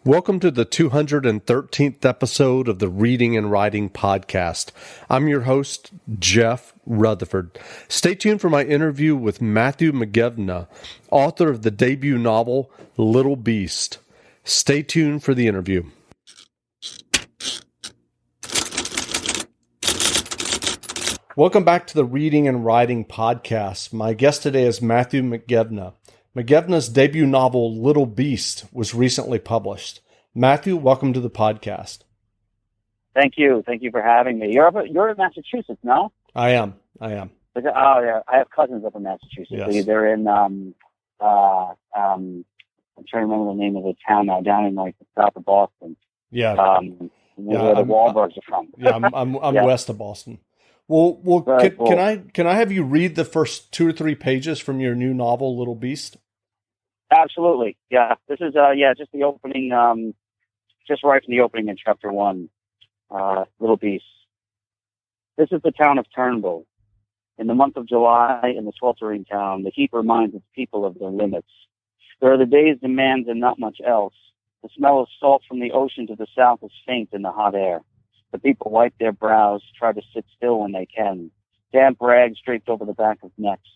Welcome to the 213th episode of the Reading and Writing Podcast. I'm your host, Jeff Rutherford. Stay tuned for my interview with Matthew McGevna, author of the debut novel, Little Beast. Stay tuned for the interview. Welcome back to the Reading and Writing Podcast. My guest today is Matthew McGevna. McGevna's debut novel, Little Beast, was recently published. Matthew, welcome to the podcast. Thank you. Thank you for having me. You're in Massachusetts, no? I am. Oh, yeah. I have cousins up in Massachusetts. Yes. They're in, I'm trying to remember the name of the town now, down in like the south of Boston. Yeah. Where the Wahlbergs are from. Yeah, I'm Yeah. west of Boston. Well, Right, cool. can I have you read the first 2 or 3 pages from your new novel, Little Beast? Absolutely. Yeah. This is, just the opening, just right from the opening in chapter 1, Little Beast. This is the town of Turnbull. In the month of July, in the sweltering town, the heat reminds its people of their limits. There are the day's demands and not much else. The smell of salt from the ocean to the south is faint in the hot air. The people wipe their brows, try to sit still when they can. Damp rags draped over the back of necks.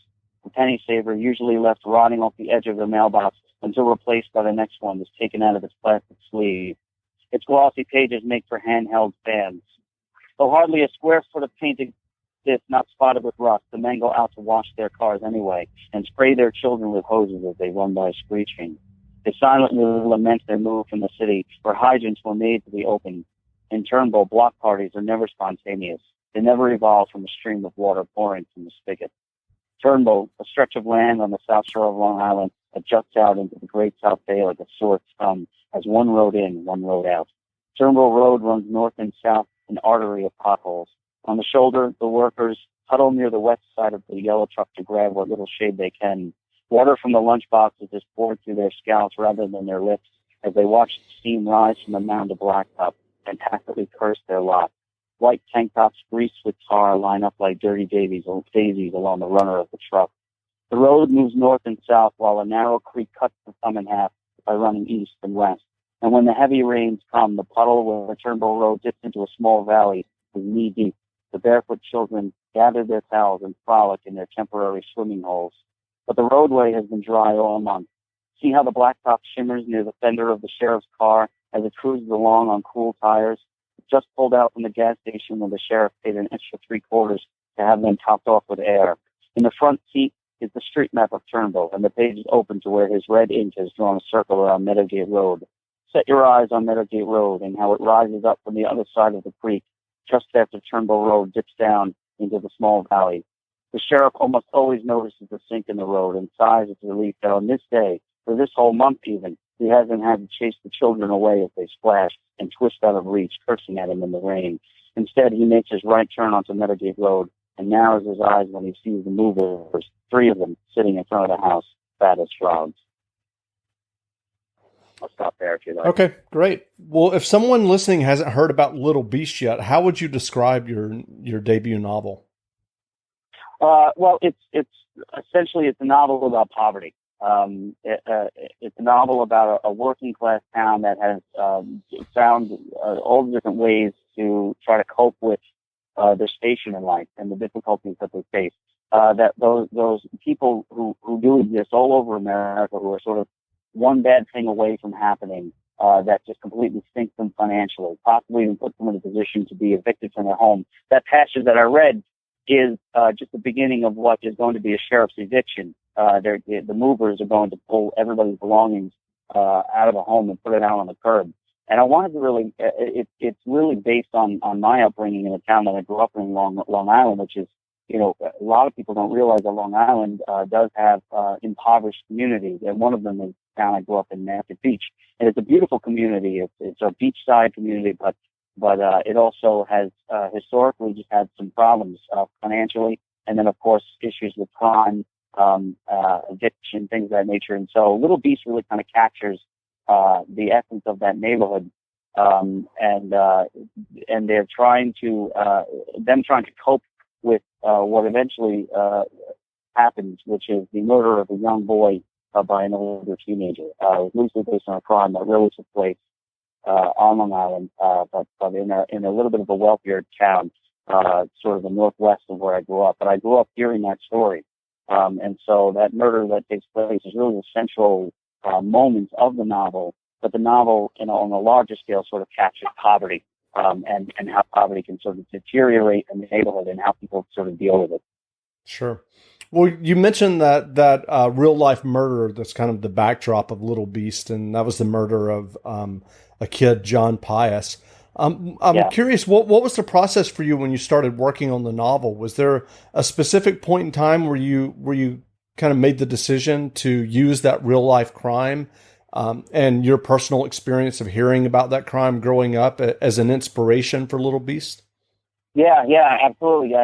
The penny saver, usually left rotting off the edge of the mailbox until replaced by the next one, is taken out of its plastic sleeve. Its glossy pages make for handheld fans. Though hardly a square foot of paint exists not spotted with rust, the men go out to wash their cars anyway and spray their children with hoses as they run by screeching. They silently lament their move from the city where hydrants were made to be opened. In Turnbull, block parties are never spontaneous. They never evolve from a stream of water pouring from the spigot. Turnbull, a stretch of land on the south shore of Long Island that juts out into the Great South Bay like a sword thumb, has one road in, one road out. Turnbull Road runs north and south, an artery of potholes. On the shoulder, the workers huddle near the west side of the yellow truck to grab what little shade they can. Water from the lunch boxes is poured through their scalps rather than their lips as they watch the steam rise from the mound of blacktop and tacitly curse their lot. White tank tops greased with tar line up like dirty daisies along the runner of the truck. The road moves north and south while a narrow creek cuts the thumb in half by running east and west. And when the heavy rains come, the puddle where the Turnbull Road dips into a small valley is knee-deep. The barefoot children gather their towels and frolic in their temporary swimming holes. But the roadway has been dry all month. See how the blacktop shimmers near the fender of the sheriff's car as it cruises along on cool tires? Just pulled out from the gas station when the sheriff paid an extra $3 to have them topped off with air. In the front seat is the street map of Turnbull, and the page is open to where his red ink has drawn a circle around Meadowgate Road. Set your eyes on Meadowgate Road and how it rises up from the other side of the creek, just after Turnbull Road dips down into the small valley. The sheriff almost always notices the sink in the road and sighs with relief that on this day, for this whole month even, he hasn't had to chase the children away as they splash and twist out of reach, cursing at him in the rain. Instead, he makes his right turn onto Meadowgate Road and narrows his eyes when he sees the movers, 3 of them, sitting in front of the house, fat as frogs. I'll stop there if you like. Okay, great. Well, if someone listening hasn't heard about Little Beast yet, how would you describe your debut novel? Well, it's essentially a novel about poverty. It's a novel about a working class town that has found all the different ways to try to cope with their station in life and the difficulties that they face. That those people who do exist all over America, who are sort of one bad thing away from happening, that just completely sinks them financially, possibly even puts them in a position to be evicted from their home. That passage that I read is just the beginning of what is going to be a sheriff's eviction. The movers are going to pull everybody's belongings out of a home and put it out on the curb. And I wanted to really, it's really based on my upbringing in a town that I grew up in, Long Island, which is, a lot of people don't realize that Long Island does have impoverished communities, and one of them is the town I grew up in, Naples Beach. And it's a beautiful community. It's a beachside community, but it also has historically just had some problems financially, and then of course issues with crime, addiction, things of that nature. And so Little Beast really kind of captures the essence of that neighborhood, and they're trying to cope with what eventually happens, which is the murder of a young boy by an older teenager. It was loosely based on a crime that really took place on Long Island, but in a little bit of a wealthier town, sort of the northwest of where I grew up. But I grew up hearing that story, and so that murder that takes place is really the central moment of the novel. But the novel, on a larger scale, sort of captures poverty, and how poverty can sort of deteriorate in the neighborhood and how people sort of deal with it. Sure. Well, you mentioned that real life murder that's kind of the backdrop of Little Beast, and that was the murder of a kid, John Pius. I'm curious, what was the process for you when you started working on the novel? Was there a specific point in time where you kind of made the decision to use that real life crime and your personal experience of hearing about that crime growing up as an inspiration for Little Beast? Yeah, absolutely.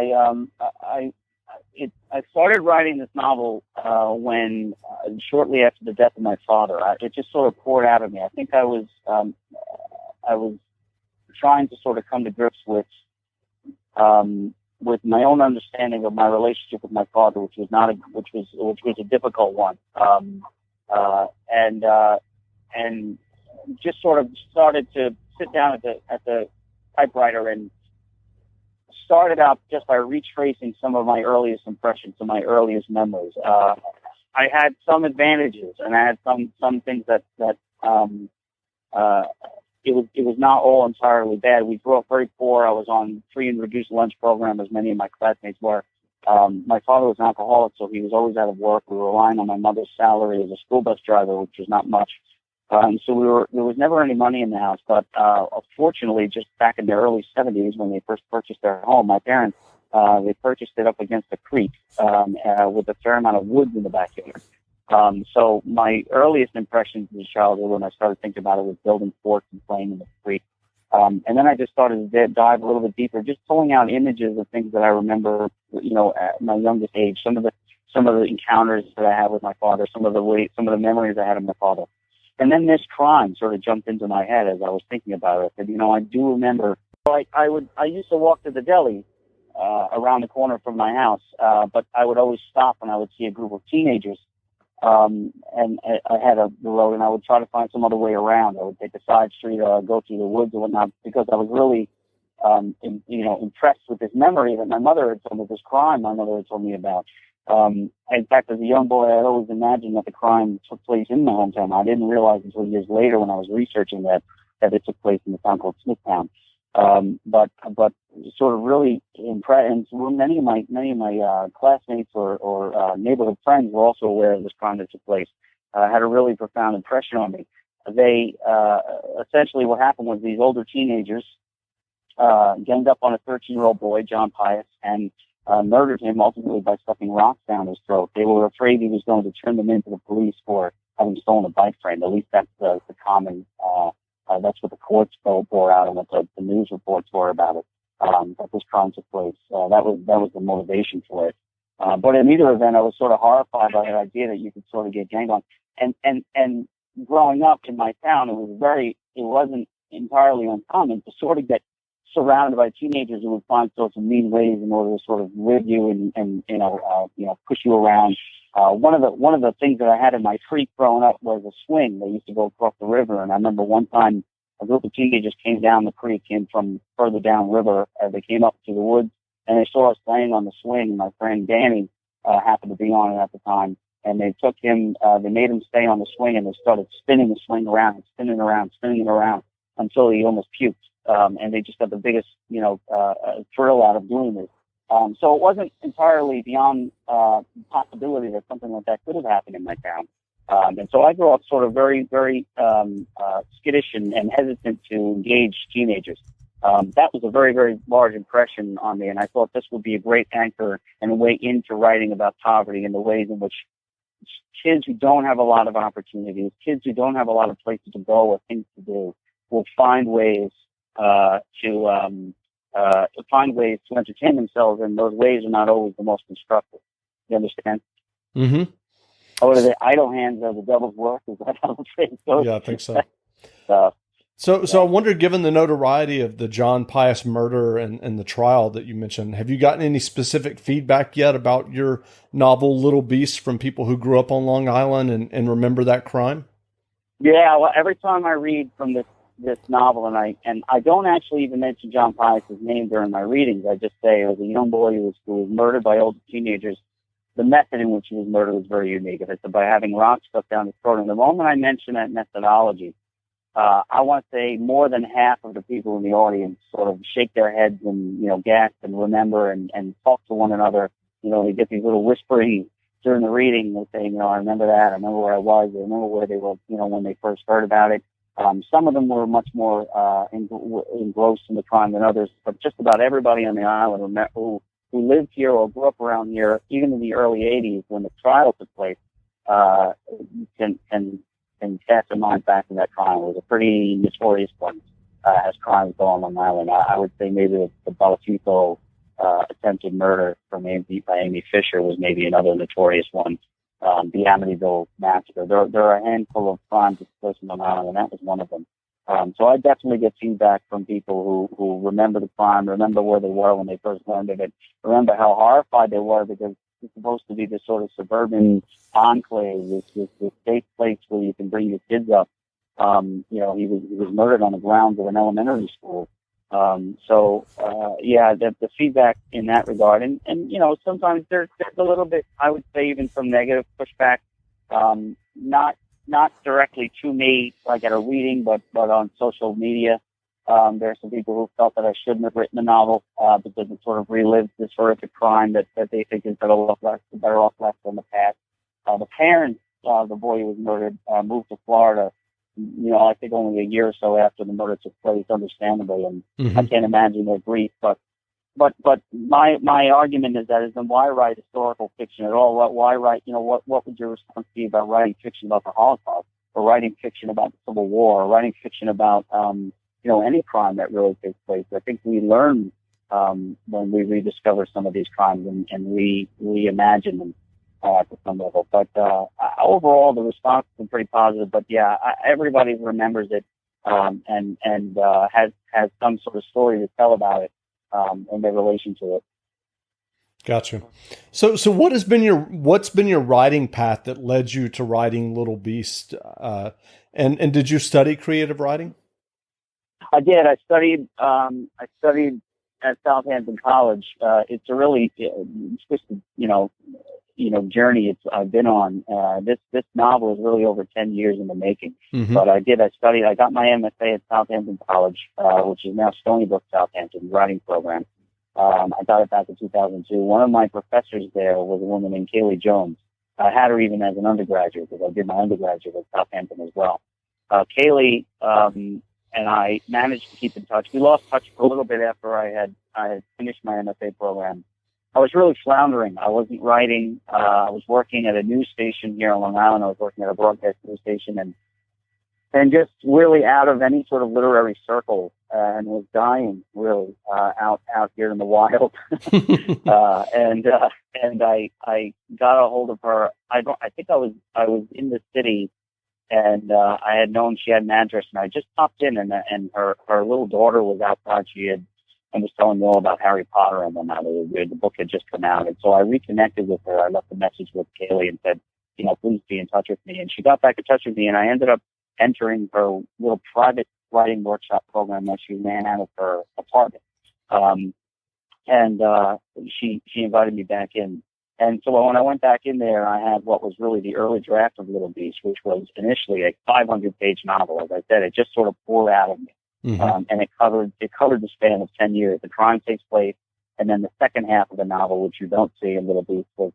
I started writing this novel when shortly after the death of my father. It just sort of poured out of me. I think I was trying to sort of come to grips with my own understanding of my relationship with my father, which was a difficult one, and just sort of started to sit down at the typewriter and started out just by retracing some of my earliest impressions and my earliest memories. I had some advantages, and I had some things that it was not all entirely bad. We grew up very poor. I was on free and reduced lunch program, as many of my classmates were. My father was an alcoholic, so he was always out of work. We were relying on my mother's salary as a school bus driver, which was not much. So there was never any money in the house, but fortunately, just back in the early 70s, when they first purchased their home, my parents, they purchased it up against a creek with a fair amount of woods in the backyard. So my earliest impressions as a child, when I started thinking about it, was building forts and playing in the creek. And then I just started to dive a little bit deeper, just pulling out images of things that I remember, at my youngest age, some of the encounters that I had with my father, some of the memories I had of my father. And then this crime sort of jumped into my head as I was thinking about it. I said, I do remember, I used to walk to the deli, around the corner from my house, but I would always stop when I would see a group of teenagers, and ahead of the road, and I would try to find some other way around. I would take a side street or go through the woods or whatnot, because I was really, impressed with this memory that my mother had told me, this crime my mother had told me about. In fact, as a young boy, I had always imagined that the crime took place in my hometown. I didn't realize until years later, when I was researching that it took place in a town called Smithtown. But sort of really impressed, and many of my classmates or neighborhood friends were also aware of this crime that took place. Had a really profound impression on me. They essentially, what happened was, these older teenagers ganged up on a 13-year-old boy, John Pius, and murdered him ultimately by stuffing rocks down his throat. They were afraid he was going to turn them into the police for having stolen a bike frame. At least that's the common, that's what the courts bore out and what the news reports were about it, that this crime took place. That was the motivation for it. But in either event, I was sort of horrified by the idea that you could sort of get ganged on. And growing up in my town, it wasn't entirely uncommon to sort of get surrounded by teenagers who would find sorts of mean ways in order to sort of rig you and push you around. One of the things that I had in my creek growing up was a swing. They used to go across the river, and I remember one time a group of teenagers came down the creek, came from further downriver, as they came up to the woods, and they saw us playing on the swing. My friend Danny happened to be on it at the time, and they took him, they made him stay on the swing, and they started spinning the swing around, spinning it around until he almost puked. And they just got the biggest, thrill out of doing this. So it wasn't entirely beyond possibility that something like that could have happened in my town. And so I grew up sort of very, very skittish and hesitant to engage teenagers. That was a very, very large impression on me, and I thought this would be a great anchor and a way into writing about poverty and the ways in which kids who don't have a lot of opportunities, kids who don't have a lot of places to go or things to do, will find ways to entertain themselves, and those ways are not always the most constructive. You understand? Mm-hmm. What are the idle hands of the devil's work? Is that how the phrase goes? Yeah, I think so. So I wonder, given the notoriety of the John Pius murder and the trial that you mentioned, have you gotten any specific feedback yet about your novel Little Beast from people who grew up on Long Island and remember that crime? Yeah, well, every time I read from this this novel, and I don't actually even mention John Pius's name during my readings. I just say it was a young boy who was murdered by older teenagers. The method in which he was murdered was very unique. It's by having rocks stuck down his throat. And the moment I mention that methodology, I want to say more than half of the people in the audience sort of shake their heads and, gasp and remember and talk to one another. They get these little whispering during the reading. They say, I remember that. I remember where I was. I remember where they were, when they first heard about it. Some of them were much more engrossed in the crime than others, but just about everybody on the island who lived here or grew up around here, even in the early 80s when the trial took place, can cast their mind back to that crime. It was a pretty notorious one as crimes go on Long Island. I would say maybe the Balafico attempted murder by Amy Fisher was maybe another notorious one. The Amityville massacre. There are a handful of crimes that took place in Long Island, and that was one of them. So I definitely get feedback from people who remember the crime, remember where they were when they first learned of it, remember how horrified they were because it's supposed to be this sort of suburban enclave, this safe place where you can bring your kids up. He was murdered on the grounds of an elementary school. The feedback in that regard, and sometimes there's a little bit, I would say, even some negative pushback, not directly to me, like at a reading, but on social media. There are some people who felt that I shouldn't have written the novel, because it sort of relived this horrific crime that they think is better off left in the past. The parents, the boy who was murdered, moved to Florida, I think only a year or so after the murder took place, understandably, and I can't imagine their grief. But my argument is then why write historical fiction at all? Why write? What would your response be about writing fiction about the Holocaust, or writing fiction about the Civil War, or writing fiction about any crime that really takes place? I think we learn when we rediscover some of these crimes and reimagine them to some level. But overall, the response has been pretty positive. But everybody remembers it and has some sort of story to tell about it in their relation to it. Gotcha. So what's been your writing path that led you to writing Little Beast? And did you study creative writing? I did. I studied at Southampton College. It's a really twisted, journey I've been on. This novel is really over 10 years in the making. But I got my MFA at Southampton College, which is now Stony Brook Southampton writing program. I got it back in 2002. One of my professors there was a woman named Kaylee Jones. I had her even as an undergraduate because I did my undergraduate at Southampton as well. Kaylee and I managed to keep in touch. We lost touch for a little bit after I had finished my MFA program. I was really floundering. I wasn't writing. I was working at a news station here on Long Island. I was working at a broadcast news station and just really out of any sort of literary circle, and was dying really out here in the wild. And I got a hold of her. I think I was in the city, and I had known she had an address, and I just popped in, and her little daughter was outside. And was telling me all about Harry Potter and whatnot. The book had just come out, and so I reconnected with her. I left a message with Kaylee and said, please be in touch with me. And she got back in touch with me, and I ended up entering her little private writing workshop program that she ran out of her apartment. She invited me back in. And so when I went back in there, I had what was really the early draft of Little Beast, which was initially a 500-page novel. As I said, it just sort of poured out of me. And it covered the span of 10 years. The crime takes place, and then the second half of the novel, which you don't see in Little Beast, was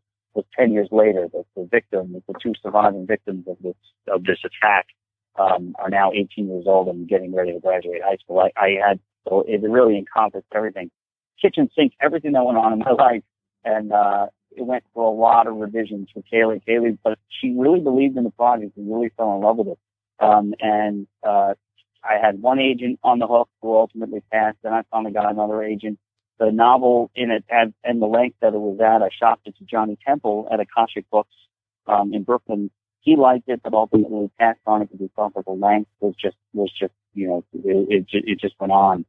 10 years later. The two surviving victims of this attack, are now 18 years old and getting ready to graduate high school. So it really encompassed everything, kitchen sink, everything that went on in my life, and it went through a lot of revisions for Kaylee, but she really believed in the project and really fell in love with it. I had one agent on the hook who ultimately passed. Then I finally got another agent. The novel in it and the length that it was at, I shopped it to Johnny Temple at Akashic Books in Brooklyn. He liked it, but ultimately passed on it because he thought that the length was just it just went on.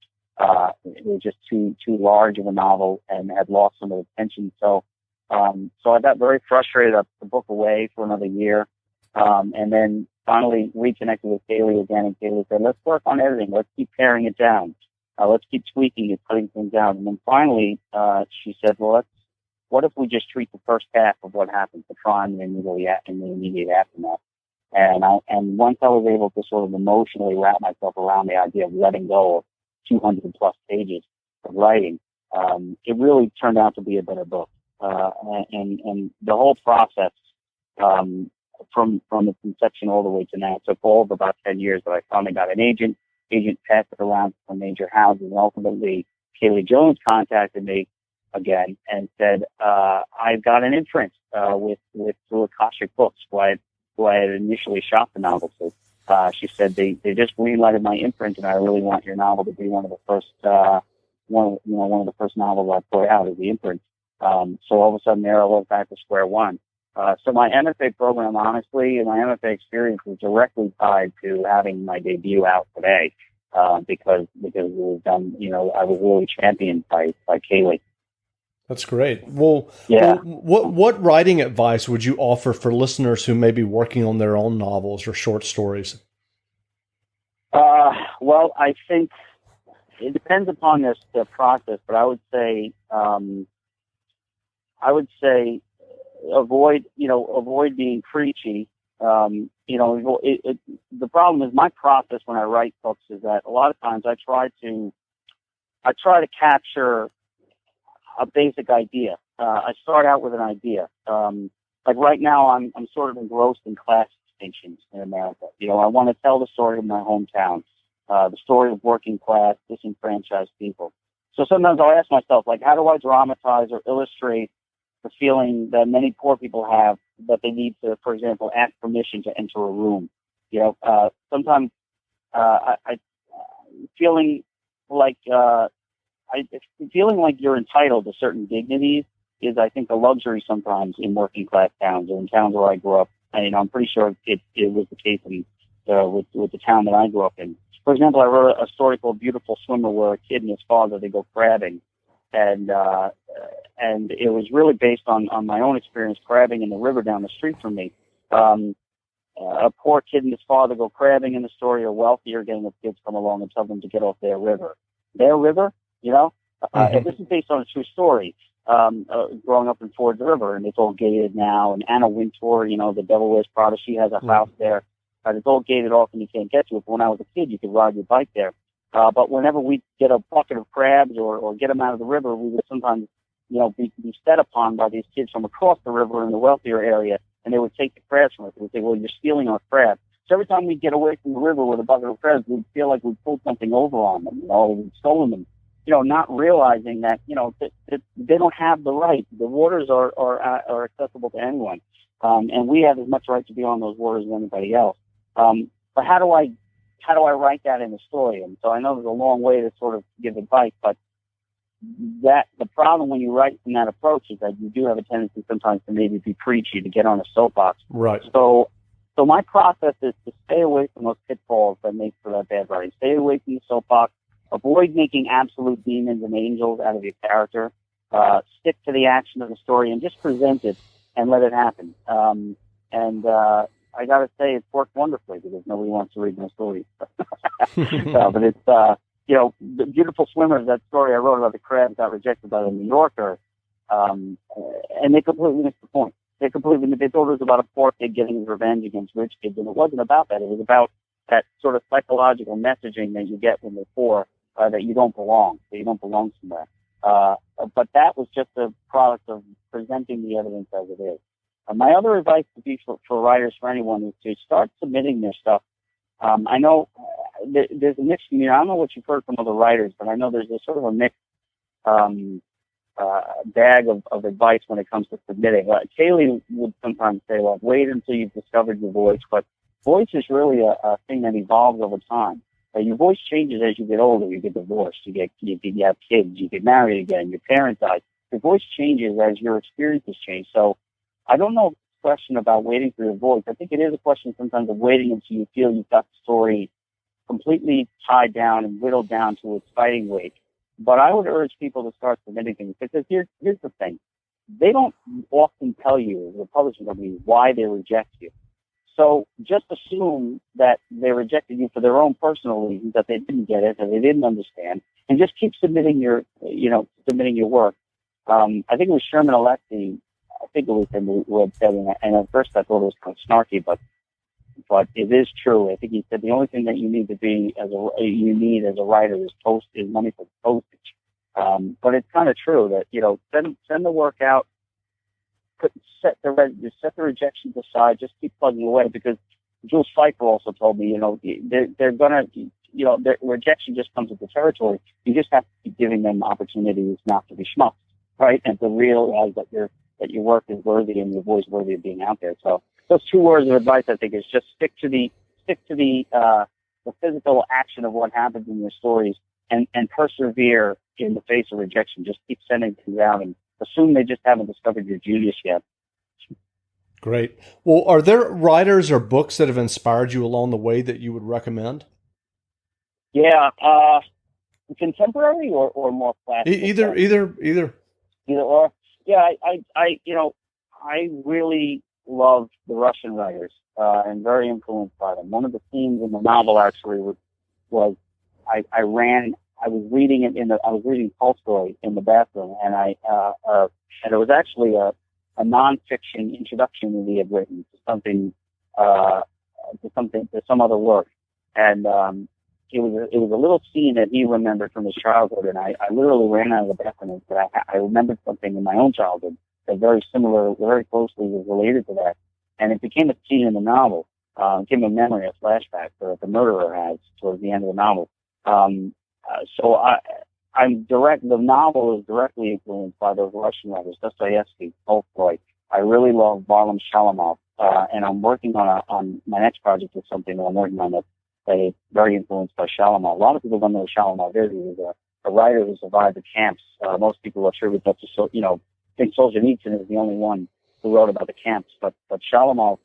It was just too large of a novel and had lost some of the tension. So I got very frustrated. I put the book away for another year. And then finally reconnected with Kaylee again, and Kaylee said, let's work on editing. Let's keep paring it down. Let's keep tweaking it, putting things down. And then finally, she said, well, what if we just treat the first half of what happened, the crime and the immediate aftermath? And once I was able to sort of emotionally wrap myself around the idea of letting go of 200 plus pages of writing, it really turned out to be a better book. And the whole process, from its inception all the way to now, took all of about 10 years, but I finally got an agent. Agent passed it around to major houses, and ultimately Kaylee Jones contacted me again and said, I've got an imprint with Akashic Books, who I had initially shot the novel to. She said they just greenlighted my imprint, and I really want your novel to be one of the first one of the first novels I put out as the imprint. So all of a sudden there I was back to square one. So my MFA program, honestly, and my MFA experience was directly tied to having my debut out today, because it was done, I was really championed by Kaylee. That's great. Well, yeah. What writing advice would you offer for listeners who may be working on their own novels or short stories? Well, I think it depends upon the process, but I would say avoid being preachy. The problem is my process when I write books is that a lot of times I try to capture a basic idea. I start out with an idea. Like right now, I'm sort of engrossed in class distinctions in America. I want to tell the story of my hometown, the story of working class, disenfranchised people. So sometimes I'll ask myself, like, how do I dramatize or illustrate the feeling that many poor people have that they need to, for example, ask permission to enter a room? Sometimes I feeling like you're entitled to certain dignities is, I think, a luxury sometimes in working class towns or in towns where I grew up. I'm pretty sure it was the case with the town that I grew up in. For example, I wrote a story called Beautiful Swimmer, where a kid and his father, they go crabbing. And it was really based on my own experience crabbing in the river down the street from me. A poor kid and his father go crabbing in the story. A wealthier gang of kids come along and tell them to get off their river. Their river, And this is based on a true story. Growing up in Ford's River, and it's all gated now. And Anna Wintour, the Devil Wears Prada, she has a house there. It's all gated off, and you can't get to it. But when I was a kid, you could ride your bike there. But whenever we get a bucket of crabs or get them out of the river, we would sometimes, be set upon by these kids from across the river in the wealthier area, and they would take the crabs from us. They would say, well, you're stealing our crabs. So every time we'd get away from the river with a bucket of crabs, we'd feel like we'd pulled something over on them, we'd stolen them, not realizing that, that they don't have the right. The waters are accessible to anyone. And we have as much right to be on those waters as anybody else. But how do I write that in a story? And so I know there's a long way to sort of give advice, but the problem when you write from that approach is that you do have a tendency sometimes to maybe be preachy, to get on a soapbox. Right. So my process is to stay away from those pitfalls that make for that bad writing. Stay away from the soapbox. Avoid making absolute demons and angels out of your character. Stick to the action of the story and just present it and let it happen. I gotta say, it's worked wonderfully because nobody wants to read my stories. But it's, the Beautiful Swimmer, that story I wrote about the crabs got rejected by the New Yorker, and they completely missed the point. They thought it was about a poor kid getting his revenge against rich kids, and it wasn't about that. It was about that sort of psychological messaging that you get when they're poor, that you don't belong somewhere. But that was just a product of presenting the evidence as it is. My other advice would be for writers, for anyone, is to start submitting their stuff. I know there's a mixed community. I don't know what you've heard from other writers, but I know there's a sort of a mixed bag of advice when it comes to submitting. Kaylee would sometimes say, well, wait until you've discovered your voice, but voice is really a thing that evolves over time. Your voice changes as you get older. You get divorced, you have kids, you get married again, your parents die. Your voice changes as your experiences change. So I don't know if it's a question about waiting for your voice. I think it is a question sometimes of waiting until you feel you've got the story completely tied down and whittled down to its fighting weight. But I would urge people to start submitting things, because here's the thing. They don't often tell you, the publishing company, why they reject you. So just assume that they rejected you for their own personal reasons, that they didn't get it, that they didn't understand, and just keep submitting your work. I think it was Sherman Alexie. I think it was him who had said, and at first I thought it was kind of snarky, but it is true. I think he said the only thing that you need as a writer is money for postage. But it's kind of true that, send the work out, set the rejections aside, just keep plugging away, because Jules Pfeiffer also told me, they're gonna, their rejection just comes with the territory. You just have to keep giving them opportunities not to be schmucks, right? And to realize that your work is worthy and your voice worthy of being out there. So those 2 words of advice, I think, is just stick to the physical action of what happens in your stories, and persevere in the face of rejection. Just keep sending things out and assume they just haven't discovered your genius yet. Great. Well, are there writers or books that have inspired you along the way that you would recommend? Yeah, contemporary or more classic? Either or. Yeah, I really love the Russian writers, and very influenced by them. One of the themes in the novel actually was I was reading Tolstoy in the bathroom, and it was actually a nonfiction introduction that he had written to some other work, and it was a little scene that he remembered from his childhood, and I literally ran out of the bathroom and said I remembered something in my own childhood that very closely was related to that, and it became a scene in the novel. It became a memory, a flashback that the murderer has towards the end of the novel. The novel is directly influenced by those Russian writers, Dostoevsky, Tolstoy. I really love Varlam Shalamov, and I'm working on my next project is something that I'm working on that is very influenced by Shalamov. A lot of people don't know who Shalamov is. He was a writer who survived the camps. Most people attribute that to, I think Solzhenitsyn is the only one who wrote about the camps, but Shalamov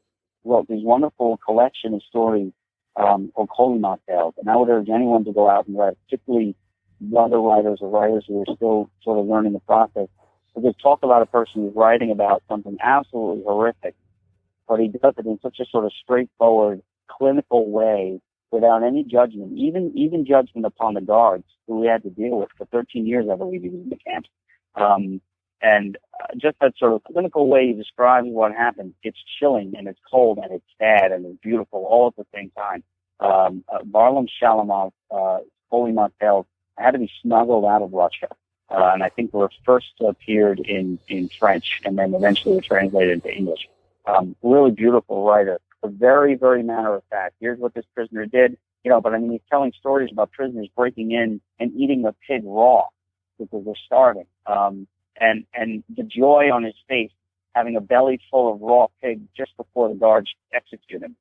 wrote this wonderful collection of stories called Kolyma Tales, and I would urge anyone to go out and write, particularly younger writers or writers who are still sort of learning the process, to just talk about a person who's writing about something absolutely horrific, but he does it in such a sort of straightforward, clinical way, without any judgment, even judgment upon the guards who he had to deal with for 13 years, I believe he was in the camps. And just that sort of clinical way he describes what happened, it's chilling and it's cold and it's sad and it's beautiful all at the same time. Varlam Shalamov, Kolyma Tales, had to be smuggled out of Russia, and I think were first appeared in French and then eventually were translated into English. Really beautiful writer, but very, very matter of fact. Here's what this prisoner did, but I mean, he's telling stories about prisoners breaking in and eating a pig raw because they're starving. And the joy on his face, having a belly full of raw pig just before the guards execute him.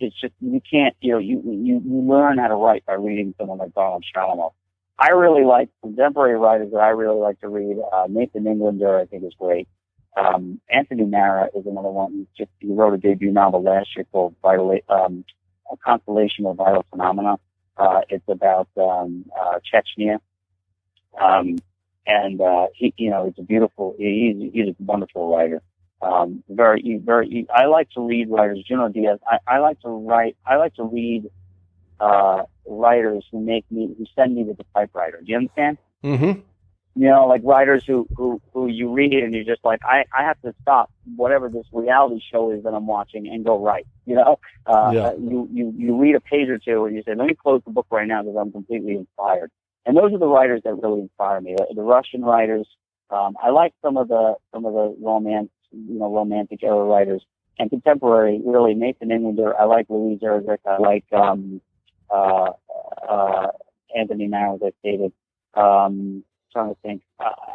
It's just, you can't, you learn how to write by reading someone like Varlam Shalamov. I really like contemporary writers that I really like to read. Nathan Englander, I think, is great. Anthony Mara is another one. He wrote a debut novel last year called A Constellation of Vital Phenomena. It's about Chechnya. It's a beautiful, he's a wonderful writer. I like to read writers, Junot Diaz. I like to read, writers who send me to the typewriter. Do you understand? Mm-hmm. Like writers who you read and you're just like, I have to stop whatever this reality show is that I'm watching and go write. Yeah. You read a page or two and you say, let me close the book right now because I'm completely inspired. And those are the writers that really inspire me. The Russian writers. I like some of the romantic era writers, and contemporary, really, Nathan Englander. I like Louise Erdrich. I like Anthony Mara, as I stated. Trying to think.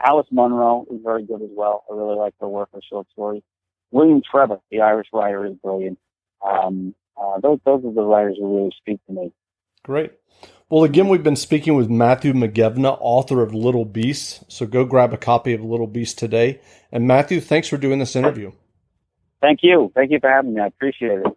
Alice Munro is very good as well. I really like her work, her short stories. William Trevor, the Irish writer, is brilliant. Those are the writers who really speak to me. Great. Well, again, we've been speaking with Matthew McGevna, author of Little Beasts. So go grab a copy of Little Beasts today. And Matthew, thanks for doing this interview. Thank you. Thank you for having me. I appreciate it.